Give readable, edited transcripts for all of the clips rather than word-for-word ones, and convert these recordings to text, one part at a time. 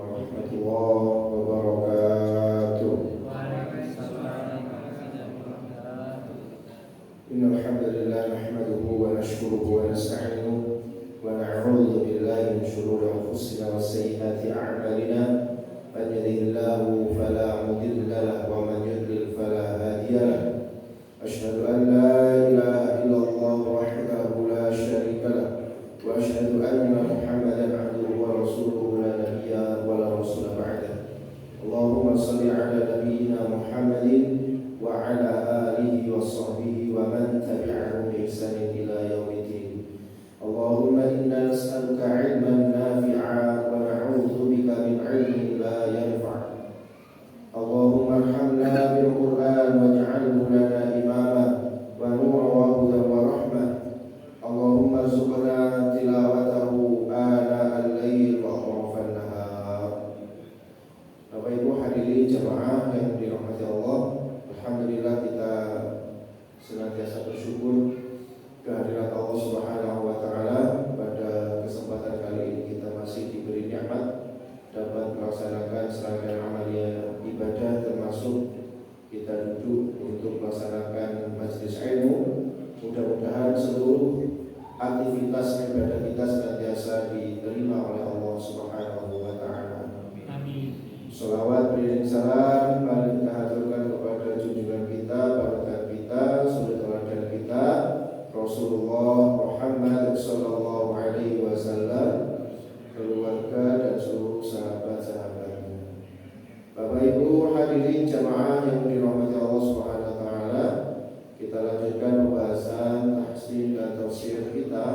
warahmatullahi wabarakatuh. Innal hamdalillah nahmaduhu wa nashkuruhu wa nasta'inuhu wa na'udzu billahi min shururi anfusina wa sayyiati a'malina. Man yahdihillahu fala mudilla lahu wa man yudlil fala hadiya lahu. Asyhadu an la ilaha illallah wahdahu la syarika lahu wa asyhadu anna Muhammadan abduhu wa rasuluhu la nabiyya wa la rasula ba'dahu. Allahumma shalli ala nabiyyina Muhammadin wa ala alihi wa sahbihi wa man tabi'ahum bi ihsanin ila yaumiddin. Allahumma inna nas'aluka 'ilman nafi'a wa na'udzu bika min 'ilmin la yanfa'. Allahumma arhamna bil Qur'an waj'alhu lana imama wa nuran wa hudan wa rahmah. Allahumma arzuqna tilawatahu ana al-lail wa atrafan nahar. Bapak Ibu hadirin jemaah yang dirahmati Allah, alhamdulillah kita senantiasa bersyukur kehadirat Allah Subhanahu wa taala. Pada kesempatan kali ini kita masih diberi nikmat dapat melaksanakan serangkaian amalia ibadah, termasuk kita duduk untuk melaksanakan majelis ilmu. Mudah-mudahan seluruh aktivitas ibadah kita senantiasa diterima oleh Allah Subhanahu wa taala. Amin. Sholawat beriring salam mari kita haturkan kepada junjungan kita, panutan kita, suri teladan kita, Rasulullah Muhammad sallallahu alaihi wasallam, keluarga dan seluruh sahabat-sahabatnya. Bapak Ibu hadirin jamaah yang dirahmati Allah Subhanahu wa taala, kita lanjutkan pembahasan tahsin dan tafsir kita,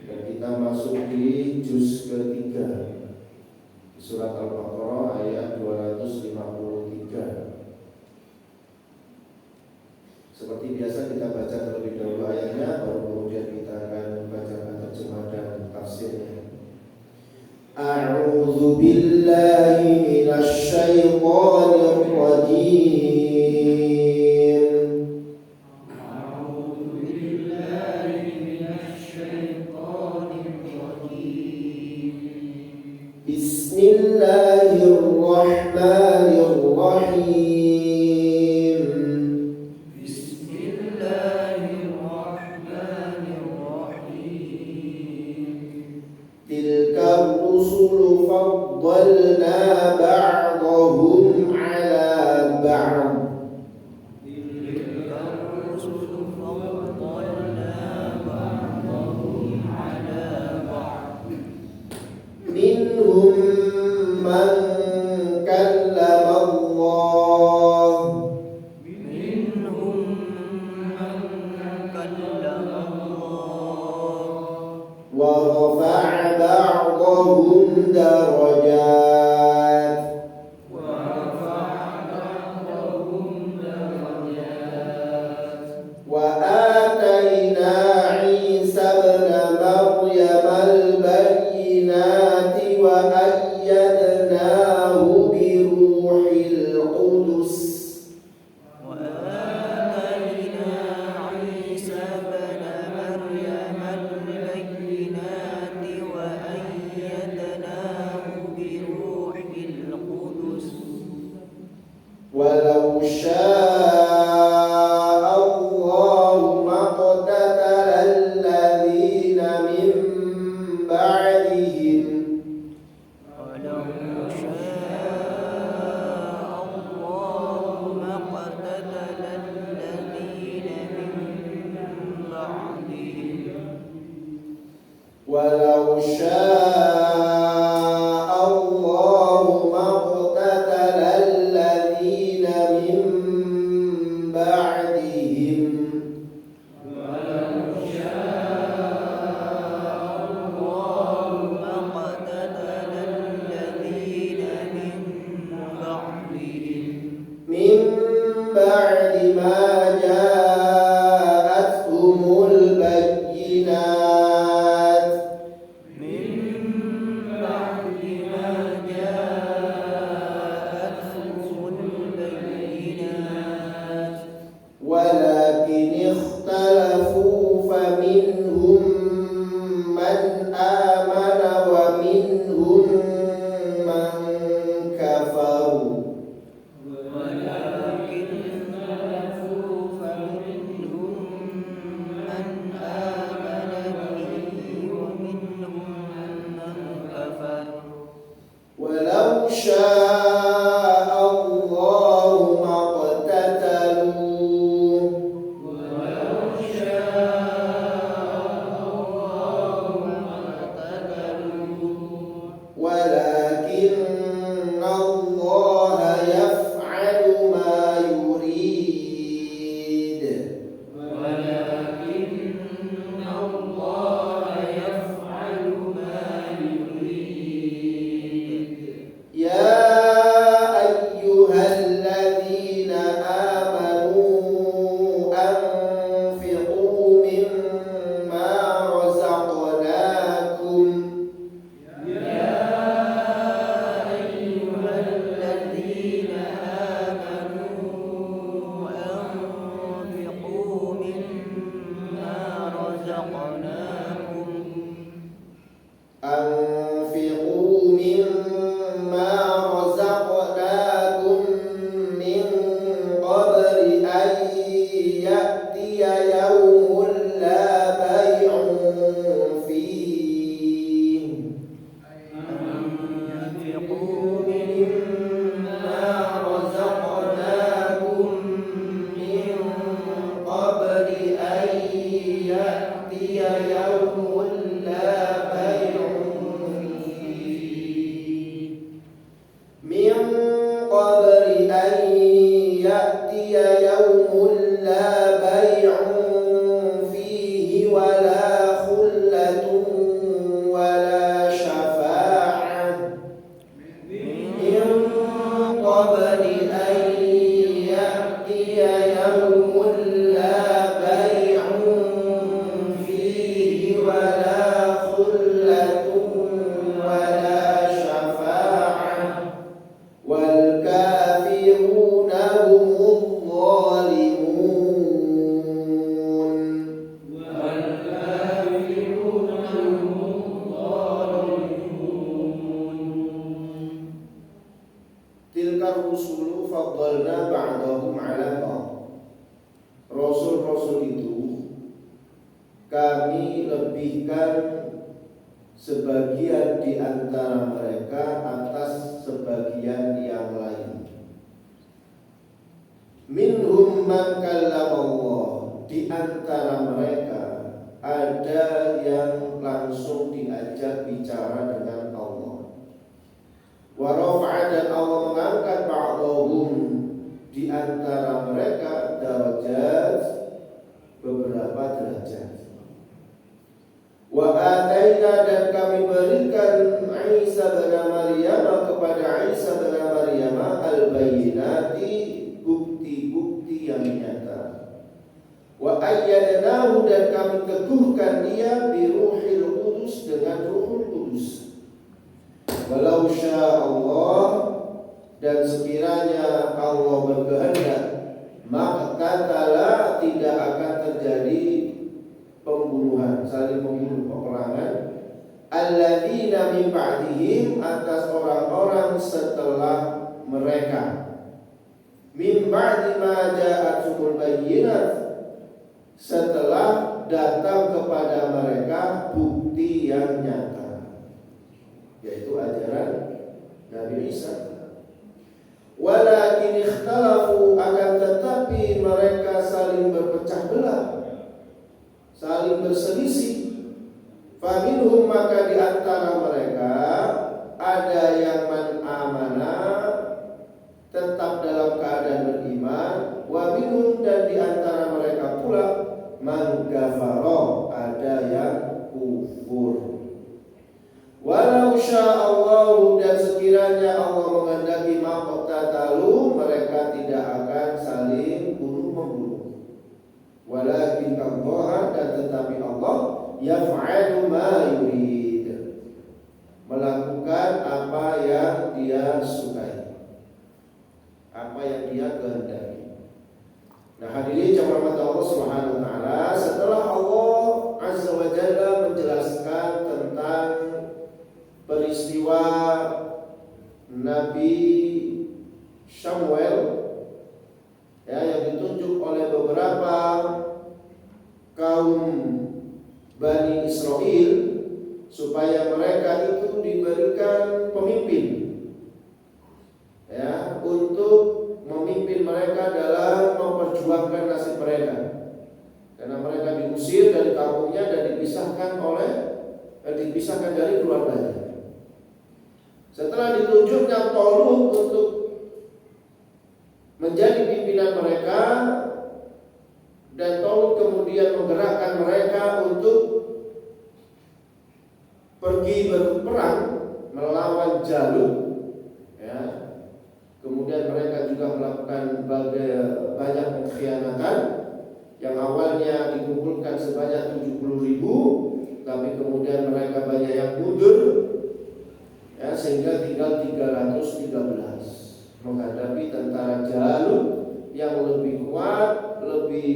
dan kita masuk di juz ketiga surat Al-Baqarah ayat 253. Seperti biasa kita baca terlebih dahulu ayatnya, baru kemudian kita akan membacakan terjemah dan tafsirnya. A'udzu billahi minasy syaithanir rajim. Bismillahirrahmanirrahim. Tilka rusulu faddalna ba'dahum 'ala ba'd. Minhum man kallama Allah wa rafa'a ba'dahum darajat wa atayna Isa ibn Maryam al-bayyinati wa ayyadnahu bi ruhil qudus. walau syaa Allah maqtatalu walakinna Allah yaf'alu ma yurid ya ayyuhalladzina amanu anfiqu mimma razaqnakum أنفقوا مما رزقناكم من قبل أن يأتي يوم لا بيع فيه أنفقوا مما رزقناكم من قبل أن يأتي يوم لا بيع من قبل أن يأتي يوم لا بيع فيه ولا خلة ولا شفاعة من قبل أن يأتي يوم لا بيع فيه ولا خلة ولا شفاعة والكافرون هم الظالمون Tilka rusulu faddalna ba'dahum 'ala ba'd. Rasul-rasul itu kami lebihkan sebagian di antara mereka atas sebagian yang lain. Minhum man kallama Allah, di antara mereka ada yang langsung diajak bicara dengan Allah. Wa rafa'a, dan Allah mengangkat ba'dahum, di antara mereka darajat, beberapa derajat. Wa ataina, dan kami berikan Isa bin Maryam, kepada Isa bin Maryam al-bayyinati, bukti-bukti yang nyata. Wa ayyadnahu, dan kami teguhkan dia bi Ruhil Qudus, dengan Ruhul Qudus. Walau syaa Allah, dan sekiranya Allah berkehendak, maka tidak akan terjadi pembunuhan, saling membunuh, peperangan. Alladzina min ba'dihim, atas orang-orang setelah mereka. Min ba'di ma ja'atumul bayyinat, setelah datang kepada mereka bukti yang nyata, yaitu ajaran Nabi Isa. Walakin ikhtalafu, akan tetapi mereka saling berpecah belah, saling berselisih. Faminhum, maka di antara mereka ada yang man amana, tetap dalam keadaan beriman. Wa minhum, dan di antara mereka pula man kafara, ada yang kufur. Walau sya'allahu, dan sekiranya Allah menghendaki maqtatalu, mereka tidak akan saling bunuh-membunuh. Walakin Allah, dan tetapi Allah yaf'alu ma yurid, melakukan apa yang dia sukai, apa yang dia kehendaki. Nah, hadirin jamaah Allah Subhanahu wa taala, setelah Allah Azza wa Jalla menjelaskan tentang peristiwa Nabi Samuel, ya, yang ditunjuk oleh beberapa kaum Bani Israel supaya mereka itu diberikan pemimpin dipisahkan dari keluarganya. Setelah ditunjuknya Talut untuk menjadi pimpinan mereka, dan Talut kemudian menggerakkan mereka untuk pergi berperang melawan Jalut, ya. Kemudian mereka juga melakukan banyak pengkhianatan. Yang awalnya dikumpulkan sebanyak 70.000, tapi kemudian mereka banyak yang mundur, ya, sehingga tinggal 313 menghadapi tentara Jalut yang lebih kuat, lebih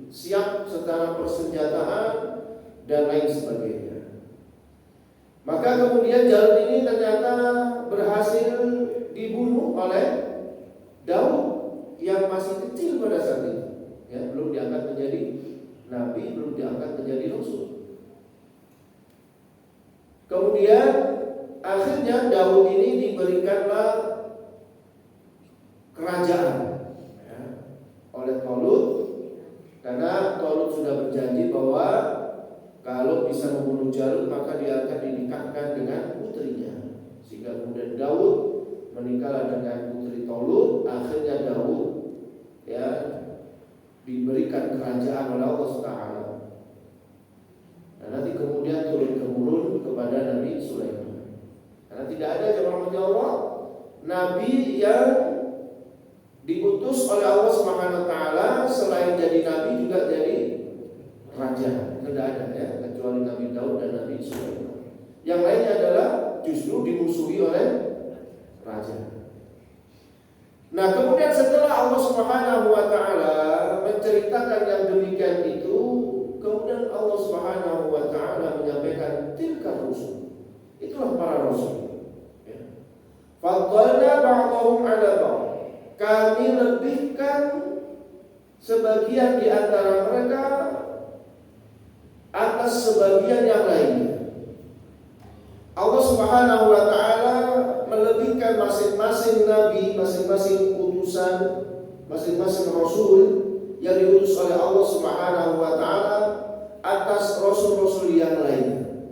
siap secara persenjataan dan lain sebagainya. Maka kemudian Jalut ini ternyata berhasil dibunuh oleh Daud yang masih kecil pada saat itu, ya, belum diangkat menjadi nabi, belum diangkat menjadi rasul. Kemudian akhirnya Daud ini diberikanlah kerajaan, ya, oleh Talut, karena Talut sudah berjanji bahwa kalau bisa membunuh Jalut maka dia akan dinikahkan dengan putrinya. Sehingga kemudian Daud menikah dengan putri Talut. Akhirnya Daud, ya, diberikan kerajaan oleh Allah Subhanahu. Dan nanti kemudian turun-temurun kepada Nabi Sulaiman. Karena tidak ada jemaah Allah nabi yang diutus oleh Allah Subhanahu wa taala selain jadi nabi juga jadi raja. Tidak ada, ya, kecuali Nabi Daud dan Nabi Sulaiman. Yang lainnya adalah justru dimusuhi oleh raja. Nah, kemudian setelah Allah Subhanahu wa taala menceritakan yang demikian itu, kemudian Allah Subhanahu wa taala menyampaikan tilka rusul. Itulah para rasul. Ya. Faddalna ba'dahum 'ala ba'd. Kami lebihkan sebagian di antara mereka atas sebagian yang lainnya. Allah Subhanahu wa taala melebihkan masing-masing nabi, masing-masing utusan, masing-masing rasul yang diutus oleh Allah Subhanahu wa taala atas rasul-rasul yang lainnya.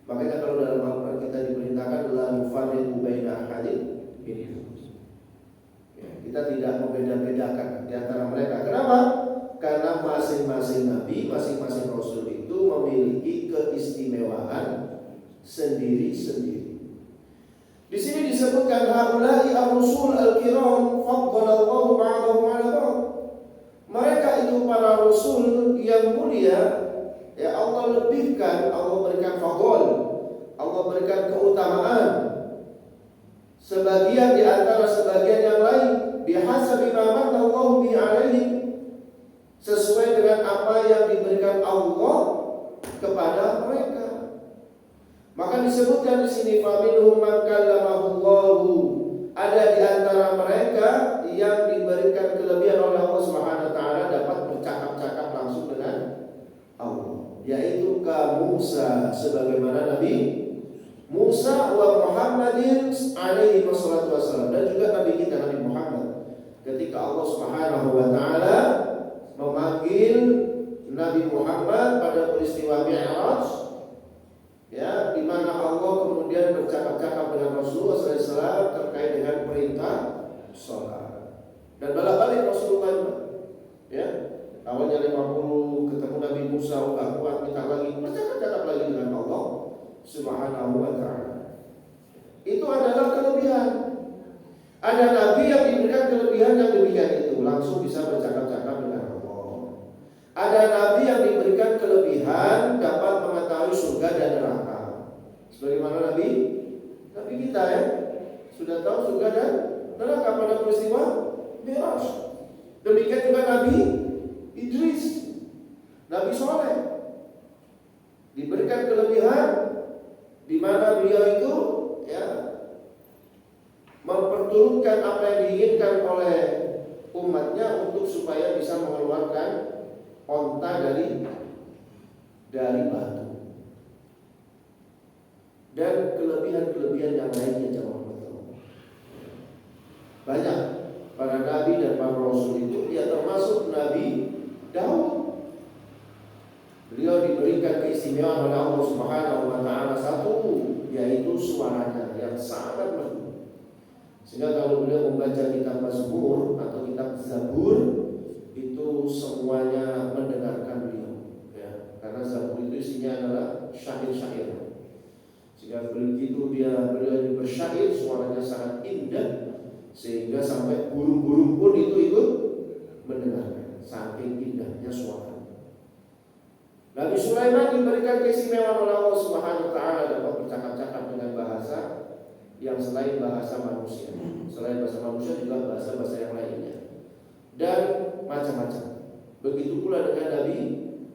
Makanya kalau dalam Al-Qur'an kita diperintahkan la nufarriqu baina ahadin minhum. Ya, kita tidak membeda-bedakan di antara mereka. Kenapa? Karena masing-masing nabi, masing-masing rasul itu memiliki keistimewaan sendiri-sendiri. Di sini disebutkan haula'i ar-rusul al-kiram faddalallahu ba'dahum 'ala ba'd. Mereka itu para rasul yang mulia, ya, Allah lebihkan, Allah berikan fadl, Allah berikan keutamaan sebagian di antara sebagian yang lain bihasabi ma manna Allahu bi 'alaihim, sesuai dengan apa yang diberikan Allah kepada mereka. Maka disebutkan di sini faminhum man kallamahu Allahu, ada di antara mereka yang diberikan kelebihan oleh Allah Subhanahu wa taala dapat bercakap-cakap langsung dengan Allah, yaitu ka Musa, sebagaimana Nabi Musa wa Muhammadin alaihi wassalatu wassalam, dan juga Nabi kita Nabi Muhammad ketika Allah Subhanahu wa taala memanggil Nabi Muhammad pada peristiwa Mi'raj, ya, di mana Allah kemudian bercakap-cakap dengan Rasulullah SAW terkait dengan perintah sholat. Dan balik-balik Rasulullah, ya, awalnya 50 ketemu Nabi Musa, enggak kuat, minta lagi, bercakap-cakap lagi dengan Allah Subhanahu wa ta'ala. Itu adalah kelebihan. Ada Nabi yang diberikan kelebihan yang demikian itu, langsung bisa bercakap-cakap dengan Allah. Ada Nabi yang diberikan kelebihan dapat mengetahui surga dan neraka. Sebagaimana Nabi kita, ya, sudah tahu surga dan neraka pada peristiwa Mi'raj. Demikian juga Nabi Idris, Nabi Soleh, diberikan kelebihan di mana beliau itu, ya, memperturutkan apa yang diinginkan oleh umatnya untuk supaya bisa mengeluarkan onta dari batu, dan kelebihan-kelebihan yang lainnya. Banyak para nabi dan para rasul itu, ya, termasuk Nabi Daud. Beliau diberikan keistimewaan keistimewaan oleh Allah Subhanahu wa taala satu, yaitu suaranya yang sangat merdu. Sehingga kalau beliau membaca kitab Mazmur atau kitab Zabur itu semuanya mendengarkan beliau, ya. Karena Zabur itu isinya adalah syair-syair. Sehingga begitu beliau bersyair, suaranya sangat indah sehingga sampai burung-burung pun itu ikut mendengarkan, saking indahnya suara. Nabi Sulaiman diberikan keistimewaan oleh Allah Subhanahu wa taala dapat bercakap-cakap dengan bahasa yang selain bahasa manusia. Selain bahasa manusia juga bahasa-bahasa yang lainnya. Dan macam-macam. Begitu pula dengan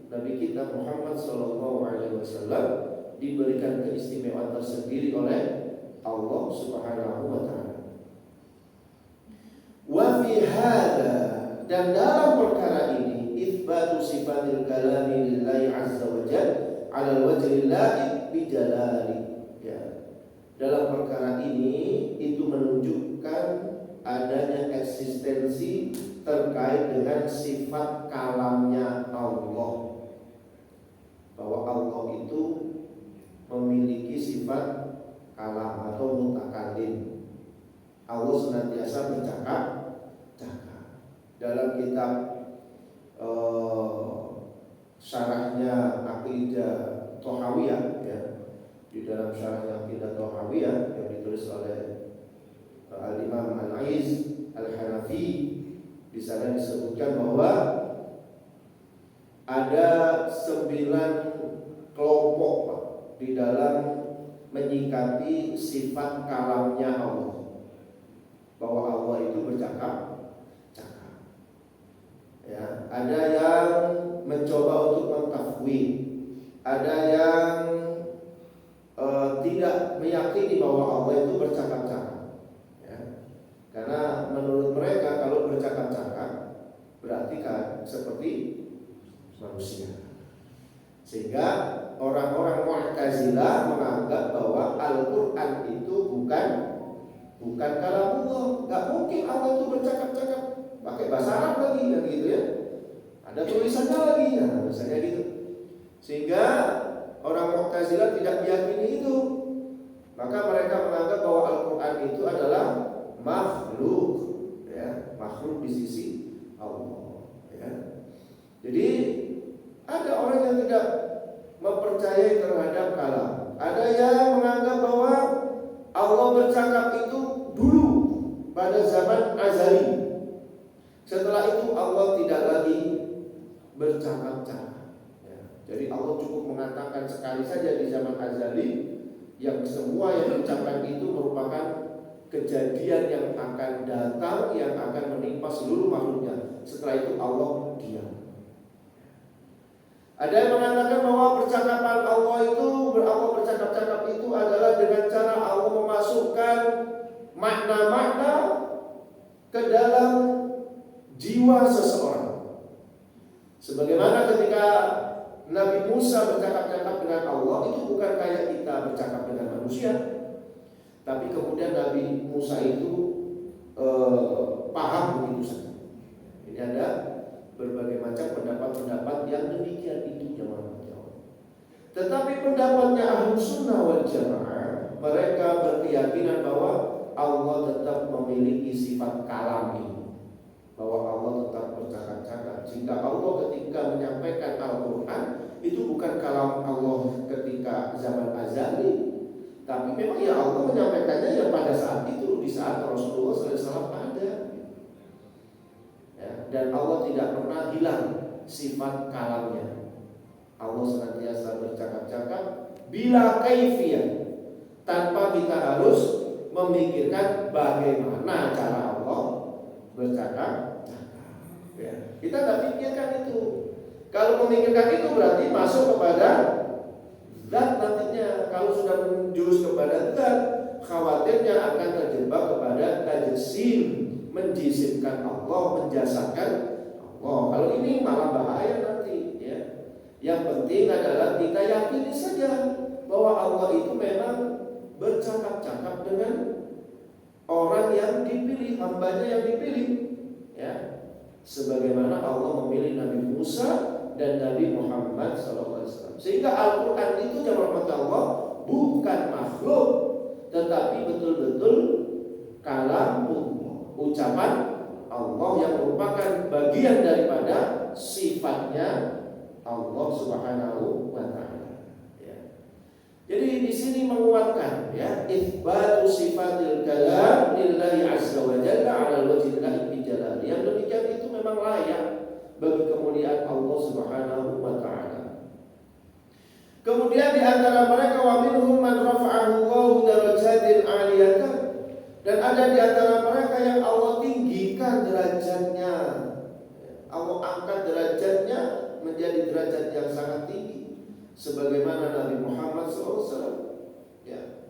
Nabi kita Muhammad sallallahu alaihi wasallam diberikan keistimewaan tersendiri oleh Allah Subhanahu wa taala. Wa fi hadza, dan dalam perkara ini itsbatu sifatil kalami lillahi azza wa jalla 'ala al-wajhi al-laiq bi jalali. Ya. Dalam perkara ini itu menunjukkan adanya eksistensi terkait dengan sifat kalamnya Allah. Bahwa Allah itu memiliki sifat kalam atau mutakallim. Allah senantiasa bercakap. Dalam kitab syarahnya Aqidah Thahawiyah, ya, di dalam syarahnya Aqidah Thahawiyah yang ditulis oleh Al-Imam Al-Aiz Al-Hanafi, di sana disebutkan bahwa ada 9 kelompok di dalam menyikapi sifat kalamnya Allah, bahwa Allah itu bercakap. Ya, ada yang mencoba untuk mentafwid, ada yang tidak meyakini bahwa Allah itu bercakap-cakap. Ya. Karena menurut mereka kalau bercakap-cakap berarti kan seperti manusia. Sehingga orang-orang Mu'tazilah menganggap bahwa Al-Qur'an itu bukan kalamullah. Gak mungkin Allah itu bercakap-cakap. Pakai bahasa Arab lagi, kan gitu ya. Ada tulisannya lagi, ya, misalnya gitu. Sehingga orang Mu'tazilah tidak meyakini itu. Maka mereka menganggap bahwa Al-Qur'an itu adalah makhluk, ya, makhluk di sisi Allah, ya. Jadi ada orang yang tidak mempercayai terhadap kalam. Ada yang menganggap bahwa Allah bercakap itu dulu pada zaman azali. Setelah itu Allah tidak lagi bercakap-cakap. Ya. Jadi Allah cukup mengatakan sekali saja di zaman azali, yang semua yang diucapkan itu merupakan kejadian yang akan datang, yang akan menimpa seluruh makhluknya. Setelah itu Allah diam. Ada yang mengatakan bahwa percakapan Allah bercakap-cakap itu adalah dengan cara Allah memasukkan makna-makna ke dalam jiwa seseorang. Sebagaimana ketika Nabi Musa bercakap-cakap dengan Allah, itu bukan kayak kita bercakap dengan manusia. Tapi kemudian Nabi Musa itu paham begitu saja. Ini ada berbagai macam pendapat-pendapat yang demikian itu jamaah. Tetapi pendapatnya Ahlus Sunnah wal Jamaah, mereka berkeyakinan bahwa Allah tetap memiliki sifat kalam ini, bahwa Allah tetap bercakap-cakap. Jika Allah ketika menyampaikan Al-Quran itu bukan kalam Allah ketika zaman azali, tapi memang ya Allah menyampaikannya ya pada saat itu, di saat Rasulullah SAW ada. Ya, dan Allah tidak pernah hilang sifat kalamnya. Allah senantiasa bercakap-cakap bila kaifiyah, tanpa kita harus memikirkan bagaimana cara Allah bercakap. Ya, kita tidak pikirkan itu. Kalau memikirkan itu berarti masuk kepada zat nantinya. Kalau sudah menjurus kepada zat, khawatirnya akan terjebak kepada tajsim, menjisimkan Allah, menjasakan Allah. Kalau ini malah bahaya nanti, ya. Yang penting adalah kita yakini saja bahwa Allah itu memang bercakap-cakap dengan orang yang dipilih, hambanya yang dipilih, ya. Sebagaimana Allah memilih Nabi Musa dan Nabi Muhammad SAW. Sehingga Al-Quran itu jamaah Allah bukan makhluk, tetapi betul-betul kalamullah, ucapan Allah yang merupakan bagian daripada sifatnya Allah Subhanahu wa taala. Ya. Jadi di sini menguatkan ya itsbatu sifatil kalam lillahi azza wa jalla 'ala wajhil laiq jalal. Yang demikian itu memang layak bagi kemuliaan Allah Subhanahu wa taala. Kemudian di antara mereka wa minhum man rafa'ahu Allahu darajatin 'aliyatan, dan ada di antara mereka yang Allah tinggikan derajatnya. Allah angkat derajatnya menjadi derajat yang sangat tinggi, sebagaimana Nabi Muhammad SAW. Ya,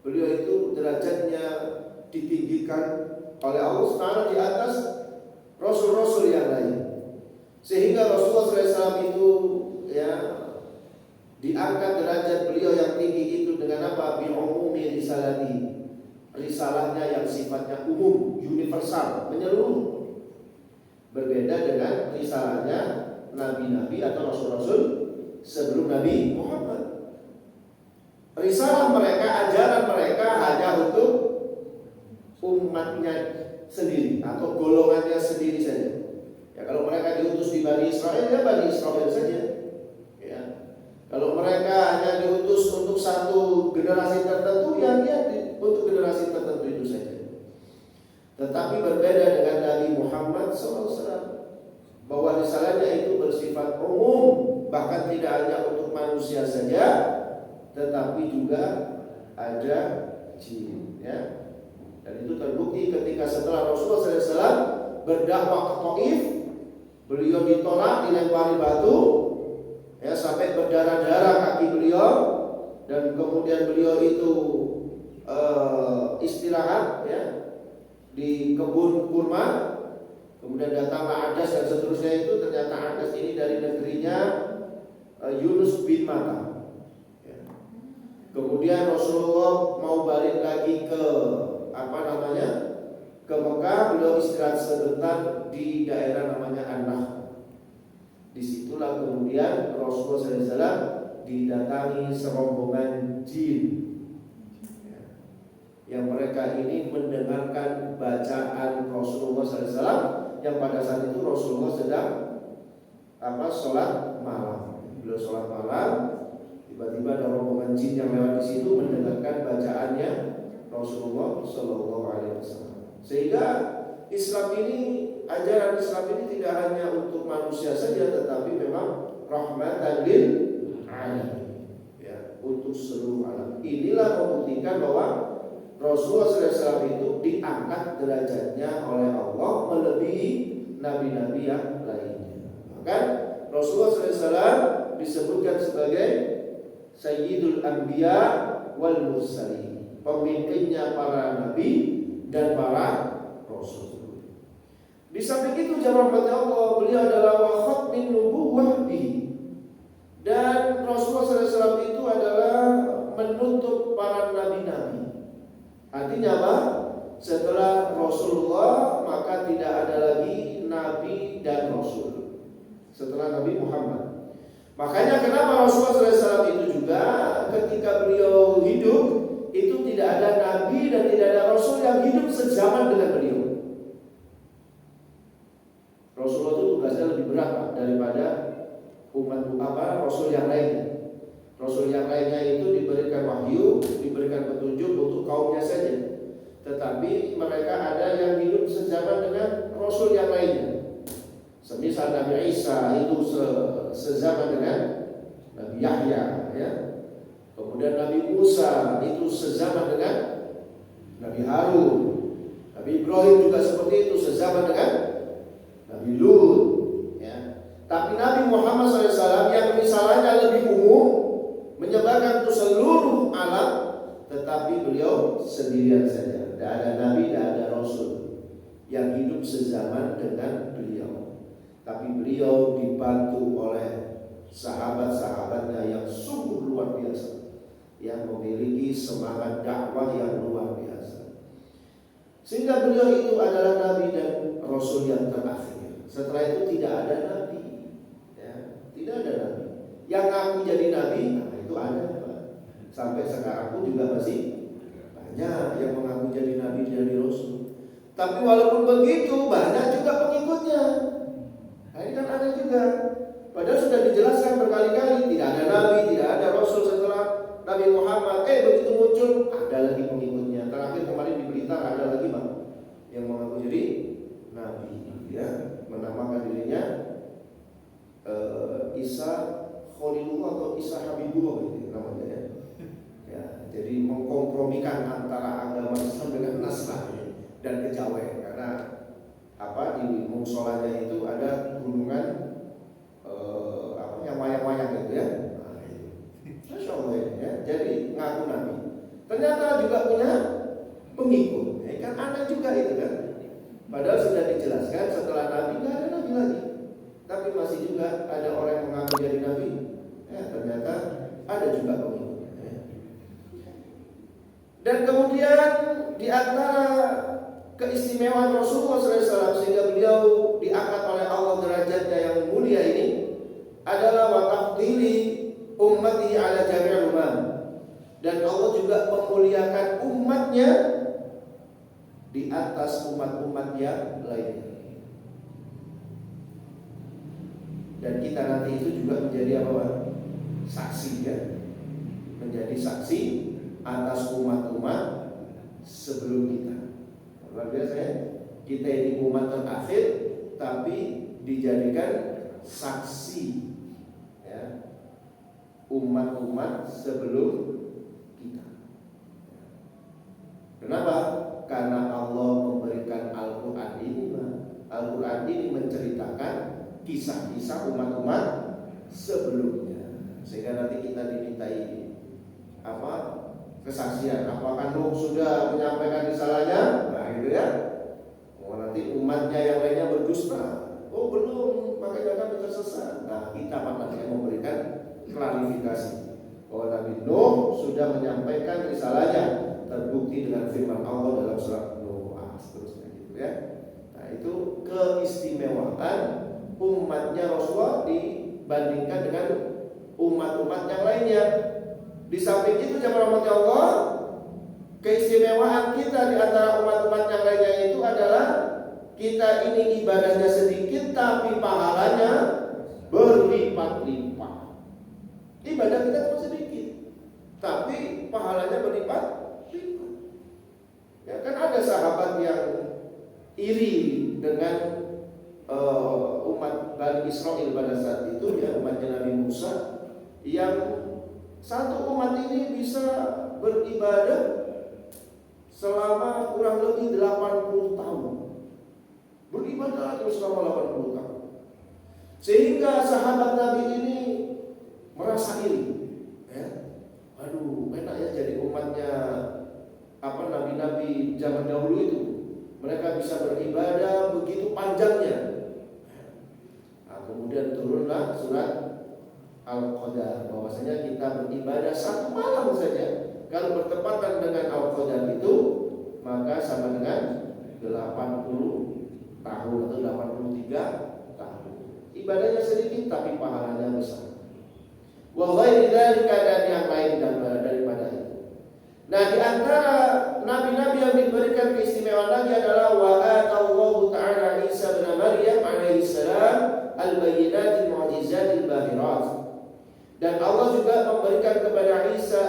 beliau itu derajatnya ditinggikan oleh Allah SWT di atas rasul-rasul yang lain, sehingga Rasulullah SAW itu ya diangkat derajat beliau yang tinggi itu dengan apa? Bi umumi risalati, risalahnya yang sifatnya umum, universal, menyeluruh. Berbeda dengan risalahnya nabi-nabi atau rasul-rasul sebelum Nabi Muhammad. Risalah mereka, ajaran mereka hanya untuk umatnya sendiri atau golongannya sendiri saja. Ya, kalau mereka diutus di Bani Israel, ya Bani Israel saja. Ya. Kalau mereka hanya diutus untuk satu generasi tertentu, ya untuk generasi tertentu itu saja. Tetapi berbeda dengan Nabi Muhammad SAW, bahwa risalahnya itu bersifat umum, bahkan tidak hanya untuk manusia saja, tetapi juga ada jin. Ya. Dan itu terbukti ketika setelah Rasulullah SAW berdakwah ke Taif, beliau ditolak, dilempari batu, ya, sampai berdarah-darah kaki beliau, dan kemudian beliau itu istirahat ya di kebun kurma. Kemudian datanglah Adas dan seterusnya itu, ternyata Adas ini dari negerinya Yunus bin Matta. Ya. Kemudian Rasulullah mau balik lagi ke ke Mekah, beliau istirahat sebentar di daerah namanya An-Nahl. Disitulah kemudian Rasulullah SAW didatangi serombongan jin. Yang mereka ini mendengarkan bacaan Rasulullah SAW, yang pada saat itu Rasulullah sedang sholat malam. Beliau sholat malam, tiba-tiba ada rombongan jin yang lewat di situ mendengarkan bacaannya Rasulullah SAW. Sehingga Islam ini, ajaran Islam ini tidak hanya untuk manusia saja, tetapi memang rahmatan lil alamin, ya, untuk seluruh alam. Inilah membuktikan bahwa Rasulullah SAW itu diangkat derajatnya oleh Allah melebihi nabi-nabi yang lainnya. Maka Rasulullah SAW disebutkan sebagai Sayyidul Anbiya wal Mursalin, pemimpinnya para nabi dan para rasul. Di samping itu jamaah Allah, beliau adalah wa khatmin nubuwwah bihi, dan Rasulullah SAW itu adalah menutup para nabi-nabi. Artinya apa? Setelah Rasulullah maka tidak ada lagi nabi dan rasul setelah Nabi Muhammad. Makanya kenapa Rasulullah SAW itu juga ketika beliau hidup itu tidak ada nabi dan tidak ada rasul yang hidup sezaman dengan beliau. Rasulullah itu tugasnya lebih berat daripada rasul yang lainnya. Rasul yang lainnya itu diberikan wahyu, diberikan petunjuk untuk kaumnya saja. Tetapi mereka ada yang hidup sejaman dengan rasul yang lainnya. Semisal Nabi Isa itu sezaman dengan Nabi Yahya, ya. Kemudian Nabi Musa itu sezaman dengan Nabi Harun. Nabi Ibrahim juga seperti itu, sezaman dengan Nabi Lut, ya. Tapi Nabi Muhammad SAW yang risalahnya lebih umum, menyebarkan untuk seluruh alam, tetapi beliau sendirian saja. Tidak ada nabi, tidak ada rasul yang hidup sezaman dengan beliau. Tapi beliau dibantu oleh sahabat-sahabatnya yang sungguh luar biasa, yang memiliki semangat dakwah yang luar biasa. Sehingga beliau itu adalah nabi dan rasul yang terakhir. Setelah itu tidak ada nabi, ya, tidak ada nabi. yang ngaku jadi nabi, nah itu ada. Sampai sekarang pun juga masih banyak yang mengaku jadi nabi, jadi rasul. Tapi walaupun begitu banyak juga pengikutnya. Nah ini kan ada juga. Padahal sudah dijelaskan berkali-kali tidak ada nabi, tidak ada rasul setelah Nabi Muhammad. Begitu muncul ada lagi pengikutnya. Terakhir kemarin di Blitar ada lagi bang yang mengaku jadi nabi, ya, menamakan dirinya Isa Khalilullah atau Isa Habibullah gitu namanya ya. Ya, jadi mengkompromikan antara agama Islam dengan Nasrani dan kejawen karena di musolanya itu ada gunungan yang wayang-wayang gitu ya. Nah, itu. Masya Allah ya. Jadi ngaku nabi. Ternyata juga punya pengikut. Kan aneh juga itu kan. Padahal sudah dijelaskan setelah nabi nggak ada nabi lagi. Tapi masih juga ada orang yang mengaku jadi nabi. Ternyata ada juga pengikut. Dan kemudian di antara keistimewaan Rasulullah SAW sehingga beliau diangkat oleh Allah derajatnya yang mulia ini adalah wa tafdili ummatihi ala jami'il umam. Dan Allah juga memuliakan umatnya di atas umat-umat yang lainnya. Dan kita nanti itu juga menjadi apa? Saksi ya. Menjadi saksi atas umat-umat sebelum kita. Luar biasa ya. Kita ini umat terakhir tapi dijadikan saksi ya, umat-umat sebelum kita. Kenapa? Karena Allah memberikan Al-Quran ini. Al-Quran ini menceritakan kisah-kisah umat-umat sebelumnya. Sehingga nanti kita dimintai kesaksian. Apakah Nuh sudah menyampaikan risalahnya? Nah gitu ya. Nanti umatnya yang lainnya berdusta. Oh belum, makanya kami tersesat. Nah kita maknanya memberikan klarifikasi bahwa Nabi Nuh sudah menyampaikan risalahnya, terbukti dengan firman Allah dalam surat Nuh. Seterusnya gitu ya. Nah itu keistimewaan umatnya Rasulullah dibandingkan dengan umat-umat yang lainnya. Di samping itu jemaah rahmat Allah, keistimewaan kita di antara umat-umat yang lainnya itu adalah kita ini ibadahnya sedikit tapi pahalanya berlipat-lipat. Ibadah kita cuma sedikit tapi pahalanya berlipat-lipat. Ya kan ada sahabat yang iri dengan umat Bani Israel pada saat itu ya, umatnya Nabi Musa yang satu umat ini bisa beribadah selama kurang lebih 80 tahun. Beribadah terus selama 80 tahun. Sehingga sahabat Nabi ini merasa iri. Ya. Aduh, enak ya jadi umatnya nabi-nabi zaman dahulu itu. Mereka bisa beribadah begitu panjangnya. Nah, kemudian turunlah surat Al-Qadar, bahwasanya kita beribadah satu malam saja. Kalau bertepatan dengan Al-Qadar itu, maka sama dengan 80 tahun atau 83 tahun. Ibadahnya sedikit tapi pahalanya besar. Wa ghairi dzalika, dan yang lain daripada itu. Nah, di antara nabi-nabi yang diberikan keistimewaan lagi adalah wa atallahu ta'ala Isa bin Maryam alaihi salam al-bayyinatil mu'jizatil bahirat. Dan Allah juga memberikan kepada Isa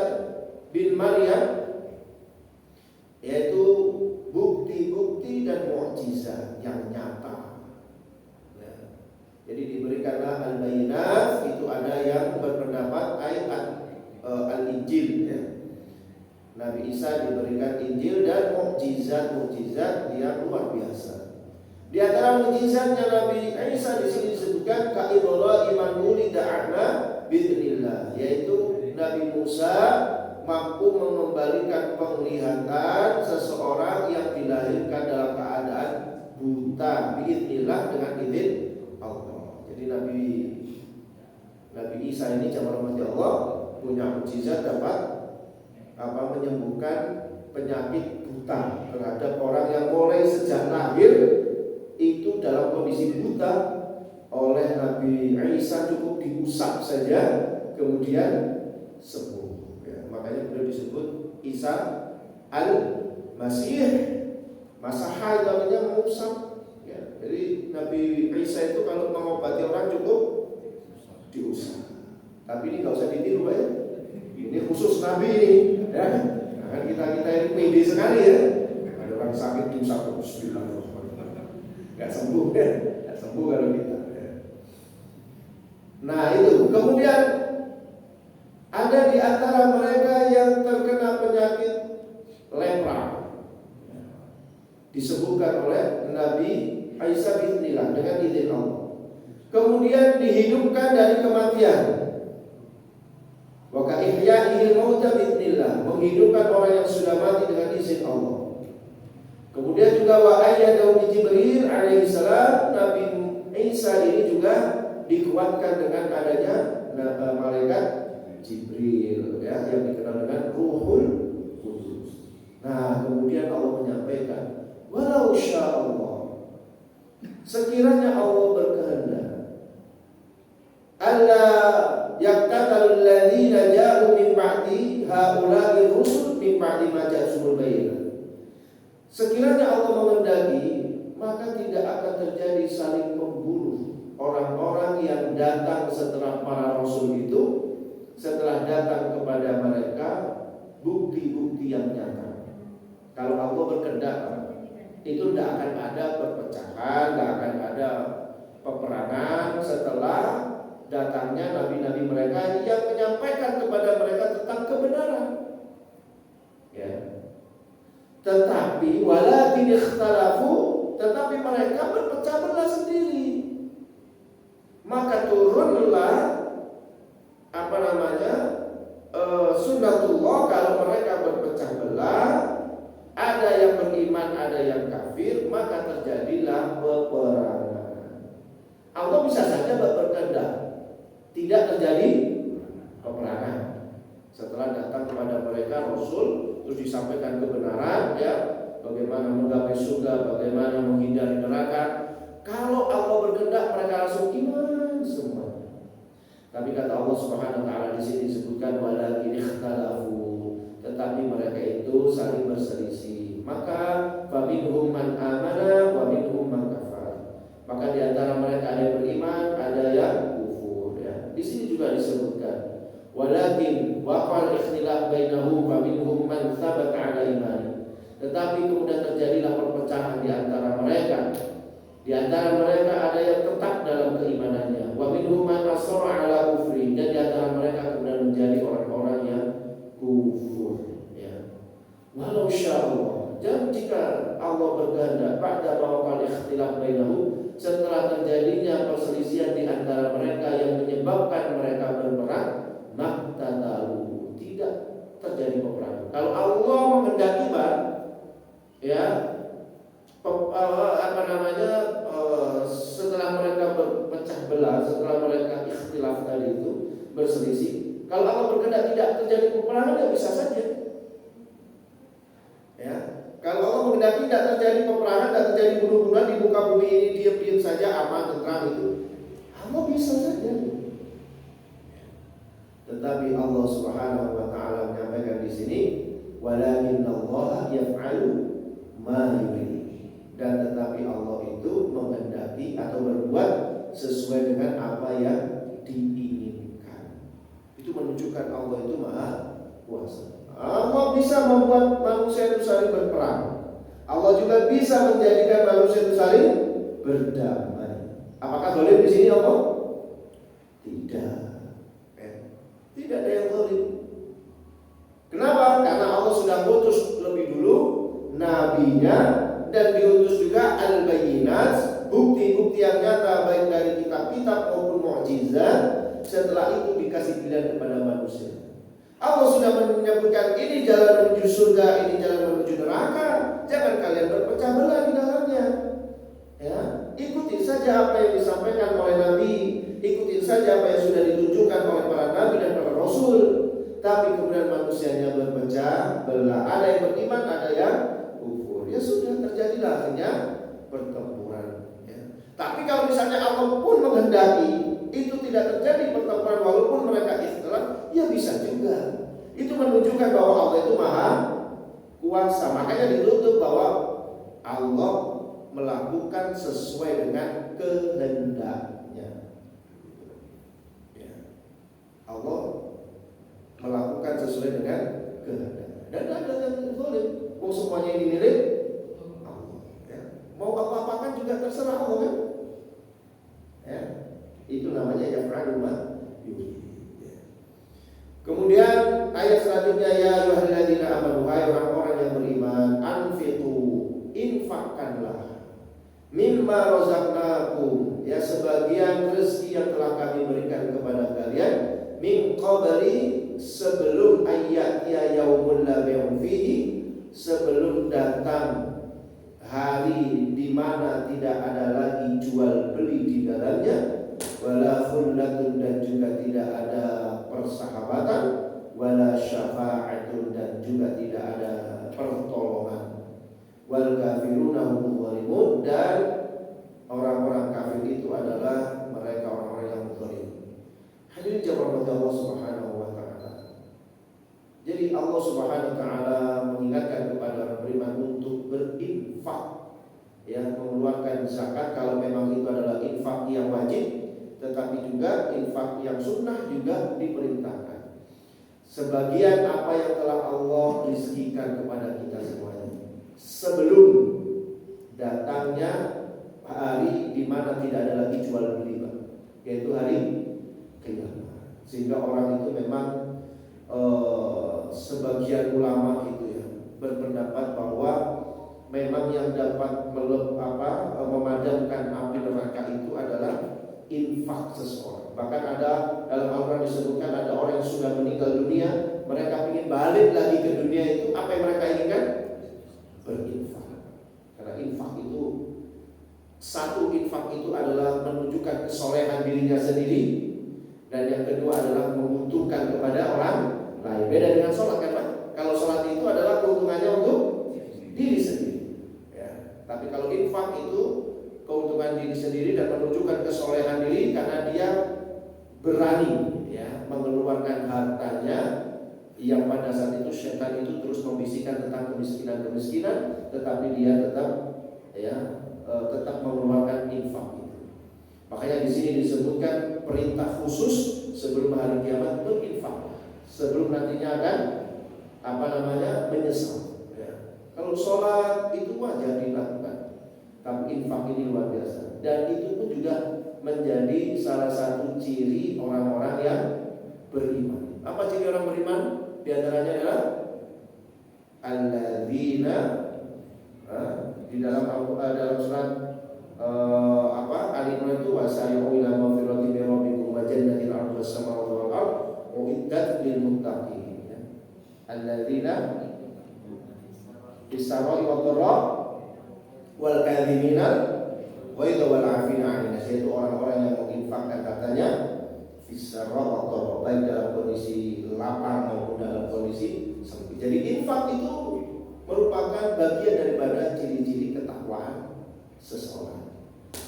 bin Maryam yaitu bukti-bukti dan mukjizat yang nyata. Ya. Jadi diberikanlah al-bayyinat, itu ada yang berpendapat ayat al-Injil ya. Nabi Isa diberikan Injil dan mukjizat-mukjizat yang luar biasa. Di antara mukjizatnya Nabi Isa di sini disebutkan ka Ibrahim wulida a'ma bi'idznillah, yaitu Nabi Musa mampu mengembalikan penglihatan seseorang yang dilahirkan dalam keadaan buta bi'idznillah, dengan izin Allah. Jadi Nabi Isa ini jamaah rahmat Allah punya mukjizat dapat menyembuhkan penyakit buta terhadap orang yang mulai sejak lahir itu dalam kondisi buta. Oleh Nabi Isa cukup diusap saja kemudian sembuh. Ya, makanya beliau disebut Isa al-Masih. Masahah itu artinya mengusap. Ya, jadi Nabi Isa itu kalau mengobati orang cukup diusap. Tapi ini nggak usah ditiru, Pak ya. Ini khusus Nabi ini, ya. Nah, kan kita ini pede sekali ya. Ada orang sakit diusap terus bilang, nggak sembuh ya, nggak sembuh kalau kita. Ya. Nah itu kemudian ada di antara mereka yang terkena penyakit lepra, disebutkan oleh Nabi Isa bismillah dengan izin Allah. Kemudian dihidupkan dari kematian. Wa ka ihya'il mauta bismillah, menghidupkan orang yang sudah mati dengan izin Allah. Kemudian juga wa ayyadahu bi Jibril alaihi salam, Nabi Isa ini juga dikuatkan dengan adanya malaikat Jibril ya, yang dikenal dengan Ruhul Qudus. Nah, kemudian Allah menyampaikan, walau sya'allah, sekiranya Allah berkehendak, alla yaqtatal ladzina ja'u min ba'di haula'i rusul min ba'di ma ja'ul bayyinah. Sekiranya Allah mengendaki, maka tidak akan terjadi saling membunuh orang-orang yang datang setelah para rasul itu, setelah datang kepada mereka bukti-bukti yang nyata. Kalau Allah berkehendak, itu tidak akan ada perpecahan, tidak akan ada peperangan setelah datangnya nabi-nabi mereka yang menyampaikan kepada mereka tentang kebenaran. Ya. Tetapi walakin ikhtalafu, tetapi mereka berpecah belah sendiri. Maka turunlah sunnatullah, kalau mereka berpecah belah, ada yang beriman, ada yang kafir, maka terjadilah peperangan. Allah bisa saja berkehendak tidak terjadi peperangan. Setelah datang kepada mereka Rasul, terus disampaikan kebenaran, ya, bagaimana menggapai surga, bagaimana menghindari neraka. Kalau Allah berkehendak, mereka langsung iman semua. Tapi kata Allah Subhanahu wa taala di sini disebutkan walakin ikhtalafu, tetapi mereka itu saling berselisih. Maka faminhum man amana wa minhum man kafar. Maka di antara mereka ada yang beriman, ada yang kufur, ya. Di sini juga disebutkan walakin waqal ikhtilaf bainahum wa minhum man tsabata 'ala imani. Tetapi kemudian terjadilah perpecahan di antara mereka. Di antara mereka ada yang tetap dalam keimanannya, wa minhum man asara 'ala kufri, dan di antara mereka kemudian menjadi orang-orang yang kufur, ya. Walau sya'allah, dan jika Allah berkehendak, ba'da mawqal ikhtilaf bainahum, setelah terjadinya perselisihan di antara mereka yang menyebabkan mereka berperang, maqtatalu, tidak terjadi peperangan. Kalau Allah menghendaki, ya, setelah mereka berpecah belah, setelah mereka ikhtilaf tadi itu berselisih, kalau Allah berkehendak tidak terjadi peperangan, ya bisa saja. Ya, kalau Allah menghendaki tidak terjadi peperangan, tidak terjadi bunuh-bunuhan di muka bumi ini, diam-diam saja aman tentram itu, Allah bisa saja. Tetapi Allah Subhanahu wa taala menyampaikan di sini, walakinnallaha yaf'alu ma yurid. Dan tetapi Allah itu menghendaki atau berbuat sesuai dengan apa yang diinginkan. Itu menunjukkan Allah itu Maha Kuasa. Allah bisa membuat manusia itu saling berperang. Allah juga bisa menjadikan manusia itu saling berdamai. Apakah zalim di sini Allah? Tidak. Tidak ada yang zalim. Kenapa? Karena Allah sudah mengutus lebih dulu nabinya, dan diutus juga al-bayyinat, bukti-bukti yang nyata baik dari kitab-kitab maupun mukjizat. Setelah itu dikasih pilihan kepada manusia. Allah sudah menyebutkan ini jalan menuju surga, ini jalan menuju neraka. Jangan kalian berpecah belah di dalamnya. Ya, ikuti saja apa yang disampaikan oleh Nabi, ikuti saja apa yang sudah ditunjukkan oleh para nabi dan para rasul. Tapi kemudian manusianya berpecah belah. Ada yang beriman, ada yang kufur. Ya sudah, terjadilah akhirnya pertempuran. Ya. Tapi kalau misalnya Allah pun menghendaki itu tidak terjadi pertempuran, walaupun mereka ikhtilaf, juga. Itu menunjukkan bahwa Allah itu maha kuasa. Makanya ditutup bahwa Allah melakukan sesuai dengan kehendaknya. Ya. Allah melakukan sesuai dengan kehendaknya. Dan ada yang zalim. Mau semuanya ini milik Allah. Ya. Mau apa-apakan juga terserah Allah kan? Ya. Itu namanya yaf'alu ma yurid. Kemudian ayat selanjutnya, ya ayyuhalladzina amanu, hai orang-orang yang beriman, anfiqu, infakkanlah, mimma razaqnakum, ya sebagian rezeki yang telah kami berikan kepada kalian, min qabli, sebelum ayatnya yaumul la bay'un fihi, sebelum datang hari di mana tidak ada lagi jual beli di dalamnya, wala khullatun, dan juga tidak ada persahabatan, wala syafa'atun, dan juga tidak ada pertolongan, wal kafiruna hum zalimun, dan orang-orang kafir itu adalah mereka orang-orang yang zalim. Hadirin jamaah Allah Subhanahu wa taala. Jadi Allah Subhanahu wa taala mengingatkan kepada orang beriman untuk berinfak, ya, mengeluarkan zakat kalau memang itu adalah infak yang wajib, tetapi juga infak yang sunnah juga diperintahkan. Sebagian apa yang telah Allah rizkikan kepada kita semuanya sebelum datangnya hari di mana tidak ada lagi jual beli, yaitu hari kiamat. Sehingga orang itu memang sebagian ulama itu ya berpendapat bahwa memang yang dapat memadamkan api neraka itu adalah infak seseorang. Bahkan ada dalam Al-Quran disebutkan ada orang yang sudah meninggal dunia, mereka ingin balik lagi ke dunia itu, apa yang mereka inginkan? Berinfak. Karena infak itu, satu, infak itu adalah menunjukkan kesolehan dirinya sendiri, dan yang kedua adalah menguntungkan kepada orang lain. Beda dengan sholat kan Pak? Kalau sholat itu adalah keuntungannya untuk diri sendiri, ya. Tapi kalau infak itu keuntungan diri sendiri dan menunjukkan kesolehan diri karena dia berani, ya, mengeluarkan hartanya yang pada saat itu syaitan itu terus membisikkan tentang kemiskinan, tetapi dia tetap mengeluarkan infak itu. Makanya di sini disebutkan perintah khusus sebelum hari kiamat berinfak, sebelum nantinya akan menyesal. Ya. Kalau sholat itu wajar dilakukan, tapi infak ini luar biasa. Dan itu pun juga menjadi salah satu ciri orang-orang yang beriman. Apa ciri orang beriman? Di antaranya adalah alladzina, di dalam surat Al-Imran itu, wasari'u ila maghfiratin min rabbikum wa jannatin 'arduha as-samawati wal ardh u'iddat lil muttaqin. Alladzina bis-sarai wad dharra wal kadhimina wa idza wal 'afina 'anil nas, yaitu orang-orang yang menginfakkan katanya fis-sarra wad dharra, baik dalam kondisi lapang maupun dalam kondisi sempit. Jadi infak itu merupakan bagian daripada ciri-ciri ketakwaan seseorang.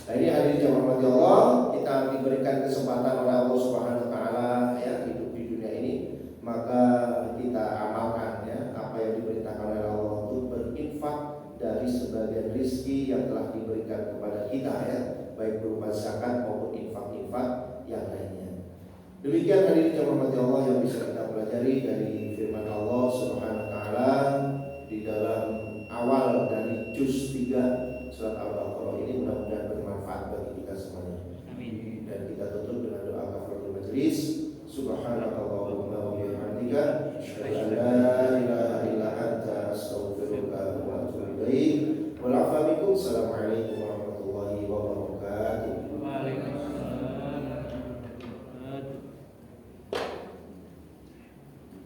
Nah ini hadirin jamaah Allah, kita diberikan kesempatan oleh Allah Subhanahu wa taala ya hidup di dunia ini, maka kita amalkan ya apa yang diperintahkan oleh Allah untuk berinfak dari sebagian rizki yang telah diberikan kepada kita ya, baik berupa zakat maupun infak-infak yang lainnya. Demikian hadirin jamaah Allah yang bisa kita pelajari dari firman Allah Subhanahu wa taala di dalam awal dari juz 3 surat Al-Baqarah ini. Mudah-mudahan bermanfaat bagi kita semuanya. Amin. Dan kita tutup dengan doa kafaratul majelis. Subhanallah.